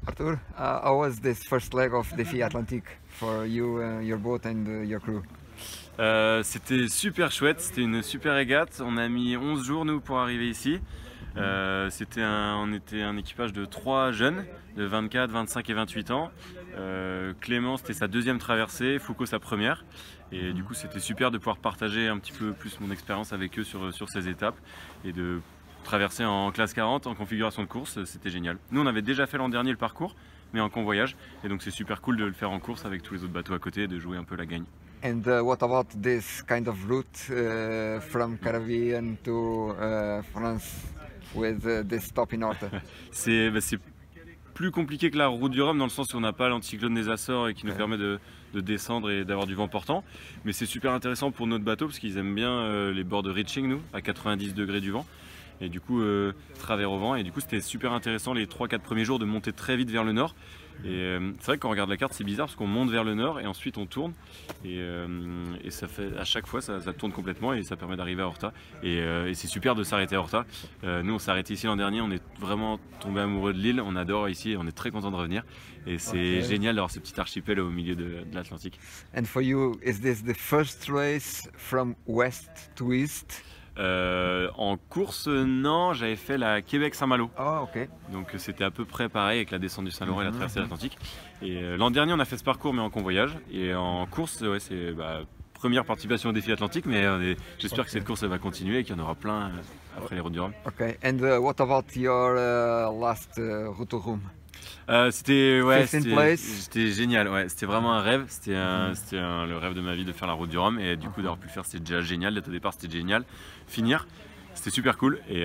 Arthur, how was this first leg of Défi Atlantique for you, your boat and your crew? C'était super chouette, c'était une super régate. On a mis 11 jours nous pour arriver ici. On était un équipage de 3 jeunes de 24, 25 et 28 ans. Clément c'était sa deuxième traversée, Foucault sa première. Et du coup c'était super de pouvoir partager un petit peu plus mon expérience avec eux sur ces étapes et de traverser en classe 40 en configuration de course, c'était génial. Nous on avait déjà fait l'an dernier le parcours mais en convoyage et donc c'est super cool de le faire en course avec tous les autres bateaux à côté et de jouer un peu la gagne. And what about this kind of route from Caribbean to France with this stop in Horta? C'est plus compliqué que la route du Rhum dans le sens où on n'a pas l'anticyclone des Açores et qui nous permet de descendre et d'avoir du vent portant. Mais c'est super intéressant pour notre bateau parce qu'ils aiment bien les bords de reaching nous, à 90 degrés du vent. Et du coup, travers au vent. Et du coup, c'était super intéressant les 3-4 premiers jours de monter très vite vers le nord. Et c'est vrai que quand on regarde la carte, c'est bizarre parce qu'on monte vers le nord et ensuite on tourne. Et ça fait, à chaque fois, ça tourne complètement et ça permet d'arriver à Horta. Et c'est super de s'arrêter à Horta. Nous, on s'est arrêté ici l'an dernier. On est vraiment tombé amoureux de l'île. On adore ici. On est très content de revenir. Et c'est génial d'avoir ce petit archipel au milieu de l'Atlantique. And for you, is this the first race from west to east? En course, non, j'avais fait la Québec-Saint-Malo. Oh, ok. Donc c'était à peu près pareil avec la descente du Saint-Laurent et la traversée de l'Atlantique. Et l'an dernier, on a fait ce parcours mais en convoyage. Et en course, ouais, c'est première participation au défi Atlantique, mais j'espère que cette course va continuer et qu'il y en aura plein après les routes du Rhum. Ok. And what about your last route au Rhum? C'était génial, ouais, c'était vraiment un rêve, le rêve de ma vie de faire la route du Rhum et du coup d'avoir pu le faire c'était déjà génial, d'être au départ c'était génial, finir c'était super cool et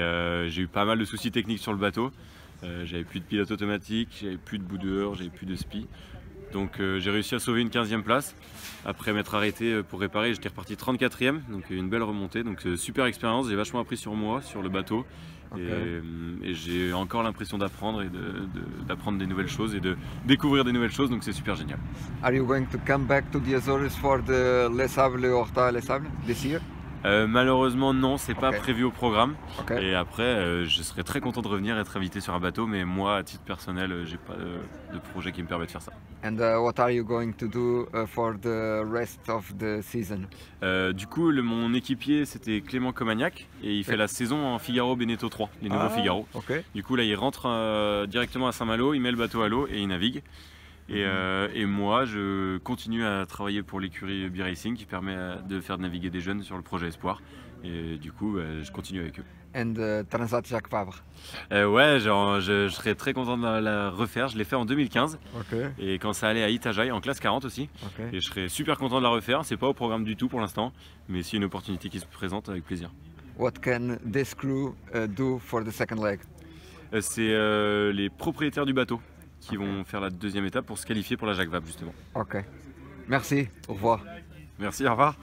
j'ai eu pas mal de soucis techniques sur le bateau, j'avais plus de pilote automatique, j'avais plus de bout de heure, j'avais plus de spi, donc j'ai réussi à sauver une 15e place après m'être arrêté pour réparer, j'étais reparti 34e, donc une belle remontée, donc super expérience, j'ai vachement appris sur moi, sur le bateau. Okay. Et j'ai encore l'impression d'apprendre et d'apprendre des nouvelles choses et de découvrir des nouvelles choses, donc c'est super génial. Are you going to come back to the Azores for the Les Sables, Horta Les Sables this year? Malheureusement non, c'est pas prévu au programme. Et après je serais très content de revenir et être invité sur un bateau, mais moi à titre personnel j'ai pas de projet qui me permet de faire ça. And what are you going to do for the rest of the season? Du coup mon équipier c'était Clément Comagnac et il fait la saison en Figaro Beneteau 3, les nouveaux Figaro. Du coup là il rentre directement à Saint-Malo, il met le bateau à l'eau et il navigue. Et moi, je continue à travailler pour l'écurie B-Racing qui permet de faire naviguer des jeunes sur le projet Espoir. Et du coup, je continue avec eux. And Transat Jacques Vabre? Ouais, je serais très content de la refaire. Je l'ai fait en 2015. Et quand ça allait à Itajaï, en classe 40 aussi. Et je serais super content de la refaire. C'est pas au programme du tout pour l'instant. Mais s'il y a une opportunité qui se présente, avec plaisir. What can this crew do for the second leg? C'est les propriétaires du bateau qui vont faire la deuxième étape pour se qualifier pour la Jacques Vabre justement. Ok. Merci, au revoir. Merci, au revoir.